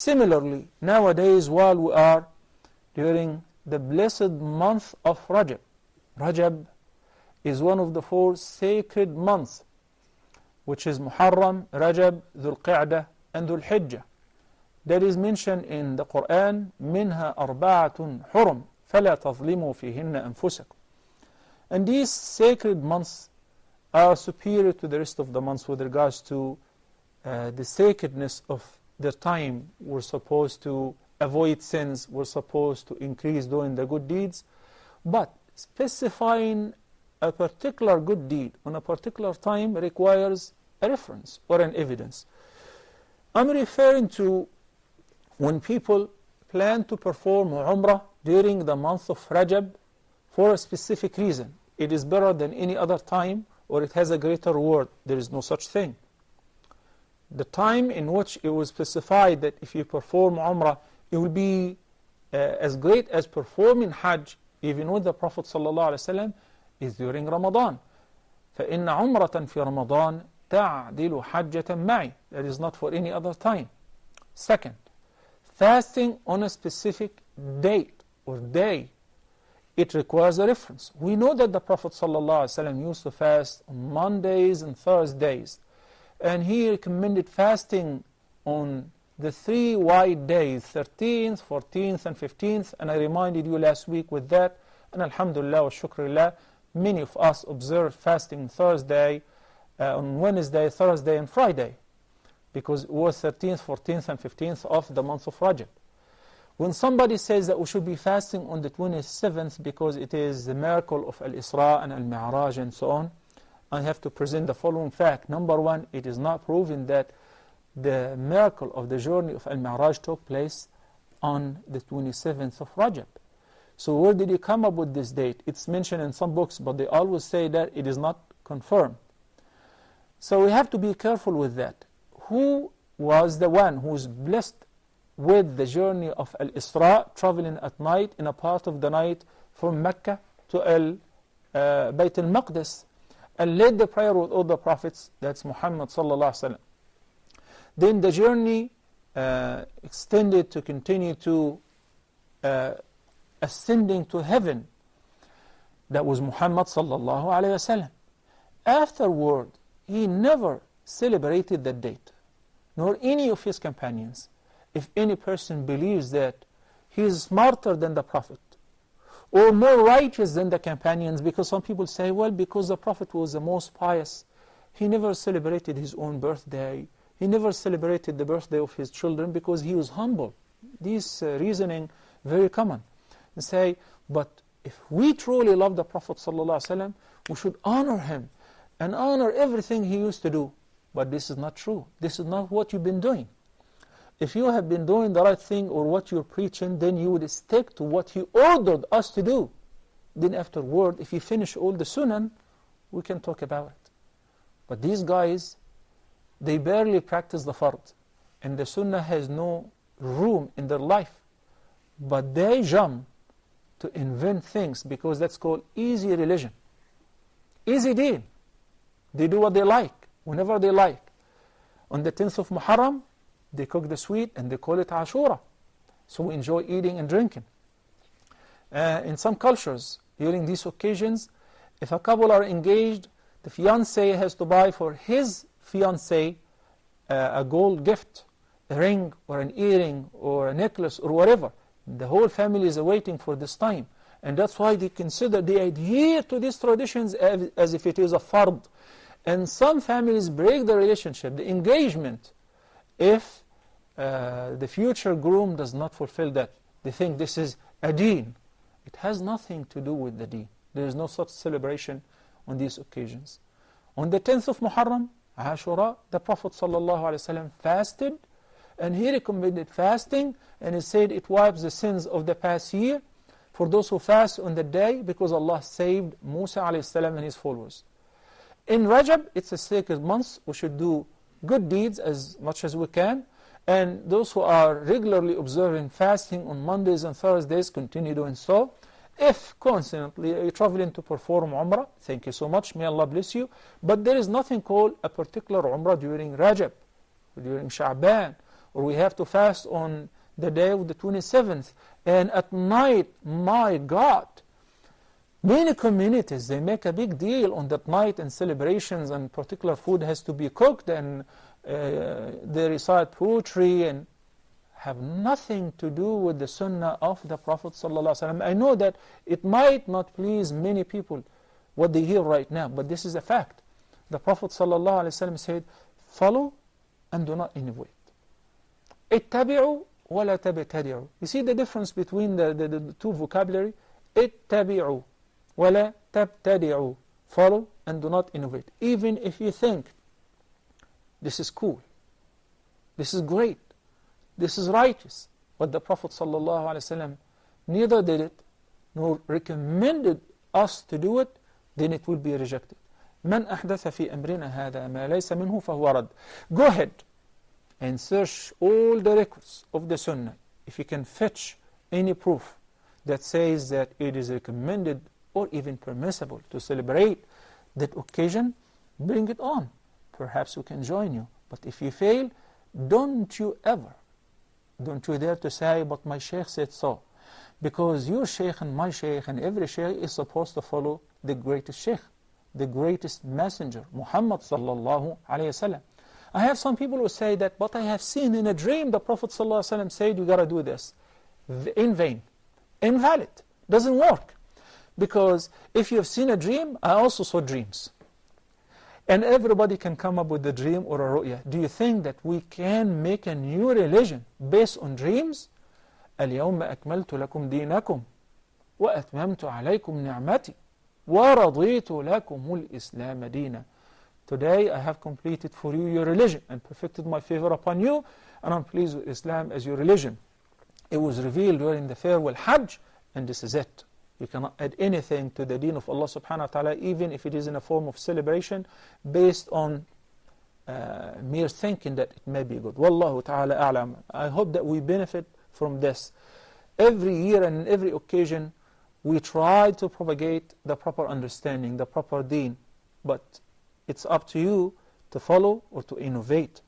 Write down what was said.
Similarly, nowadays, while we are during the blessed month of Rajab, Rajab is one of the 4 sacred months, which is Muharram, Rajab, Dhul Qa'dah, and Dhul Hijjah. That is mentioned in the Quran, منها أربعة حرم فلا تظلموا فيهن أنفسكم. And these sacred months are superior to the rest of the months with regards to the sacredness of their time. We're supposed to avoid sins, we're supposed to increase doing the good deeds, but specifying a particular good deed on a particular time requires a reference or an evidence. I'm referring to when people plan to perform Umrah during the month of Rajab for a specific reason. It is better than any other time, or it has a greater reward. There is no such thing. The time in which it was specified that if you perform Umrah, it will be as great as performing Hajj, even with the Prophet ﷺ, is during Ramadan. فَإِنَّ عُمْرَةً فِي رَمَضَانَ تَعْدِلُ حَجَّةً مَعِي. That is not for any other time. Second, fasting on a specific date or day, it requires a reference. We know that the Prophet ﷺ used to fast on Mondays and Thursdays, and he recommended fasting on the 3 white days, 13th, 14th, and 15th, and I reminded you last week with that, and alhamdulillah wa shukrillah, many of us observed fasting Thursday, on Wednesday, Thursday, and Friday, because it was 13th, 14th, and 15th of the month of Rajab. When somebody says that we should be fasting on the 27th because it is the miracle of Al-Isra and Al-Mi'raaj and so on, I have to present the following fact. Number one, it is not proven that the miracle of the journey of Al-Mi'raaj took place on the 27th of Rajab. So where did he come up with this date? It's mentioned in some books, but they always say that it is not confirmed. So we have to be careful with that. Who was the one who was blessed with the journey of Al-Isra, traveling at night, in a part of the night from Mecca to Bayt al-Maqdis, and led the prayer with all the prophets? That's Muhammad sallallahu alaihi wasallam. Then the journey extended to continue to ascending to heaven. That was Muhammad sallallahu alaihi wasallam. Afterward, he never celebrated that date, nor any of his companions. If any person believes that he is smarter than the Prophet or more righteous than the companions, because some people say, well, because the Prophet was the most pious, he never celebrated his own birthday, he never celebrated the birthday of his children because he was humble. This reasoning very common. And say, but if we truly love the Prophet ﷺ, we should honor him and honor everything he used to do. But this is not true. This is not what you've been doing. If you have been doing the right thing or what you're preaching, then you would stick to what he ordered us to do. Then afterward, if you finish all the sunan, we can talk about it. But these guys, they barely practice the fard, and the sunnah has no room in their life. But they jump to invent things because that's called easy religion. Easy deen. They do what they like, whenever they like. On the 10th of Muharram, they cook the sweet and they call it Ashura. So we enjoy eating and drinking. In some cultures, during these occasions, if a couple are engaged, the fiancé has to buy for his fiancée a gold gift, a ring or an earring or a necklace or whatever. The whole family is waiting for this time. And that's why they consider, they adhere to these traditions as if it is a fard. And some families break the relationship, the engagement, if the future groom does not fulfill that. They think this is a deen. It has nothing to do with the deen. There is no such celebration on these occasions. On the 10th of Muharram, Ashura, the Prophet ﷺ fasted, and he recommended fasting, and he said it wipes the sins of the past year for those who fast on the day, because Allah saved Musa ﷺ and his followers. In Rajab, it's a sacred month. We should do good deeds as much as we can, and those who are regularly observing fasting on Mondays and Thursdays continue doing so. If constantly you're traveling to perform Umrah, thank you so much, may Allah bless you, but there is nothing called a particular Umrah during Rajab, or during Sha'ban, or we have to fast on the day of the 27th, and at night, my God, many communities, they make a big deal on that night and celebrations, and particular food has to be cooked, and they recite poetry, and have nothing to do with the sunnah of the Prophet ﷺ. I know that it might not please many people what they hear right now, but this is a fact. The Prophet ﷺ said, follow and do not innovate. اتبعوا ولا تبتدعوا. You see the difference between the two vocabulary? اتبعوا ولا تبتدعوا. Follow and do not innovate. Even if you think this is cool, this is great, this is righteous, but the Prophet ﷺ neither did it nor recommended us to do it, then it will be rejected. من أحدث في أمرنا هذا ما ليس منه فهو رد. Go ahead and search all the records of the Sunnah. If you can fetch any proof that says that it is recommended or even permissible to celebrate that occasion, bring it on. Perhaps we can join you. But if you fail, don't you dare to say, but my Shaykh said so. Because your Shaykh and my Shaykh and every Shaykh is supposed to follow the greatest Shaykh, the greatest messenger, Muhammad sallallahu alayhi wasallam. I have some people who say that, but I have seen in a dream the Prophet sallallahu alayhi wasallam said you got to do this. In vain. Invalid. Doesn't work. Because if you have seen a dream, I also saw dreams. And everybody can come up with a dream or a ru'ya. Do you think that we can make a new religion based on dreams? اليوم أكملت لكم دينكم وأتممت عليكم نعمتي وَرَضِيتُ لَكُمُ الْإِسْلَامَ دِينًا. Today I have completed for you your religion and perfected my favor upon you, and I'm pleased with Islam as your religion. It was revealed during the farewell Hajj, and this is it. You cannot add anything to the deen of Allah subhanahu wa ta'ala, even if it is in a form of celebration based on mere thinking that it may be good. Wallahu ta'ala a'lam. I hope that we benefit from this. Every year and in every occasion we try to propagate the proper understanding, the proper deen, but it's up to you to follow or to innovate.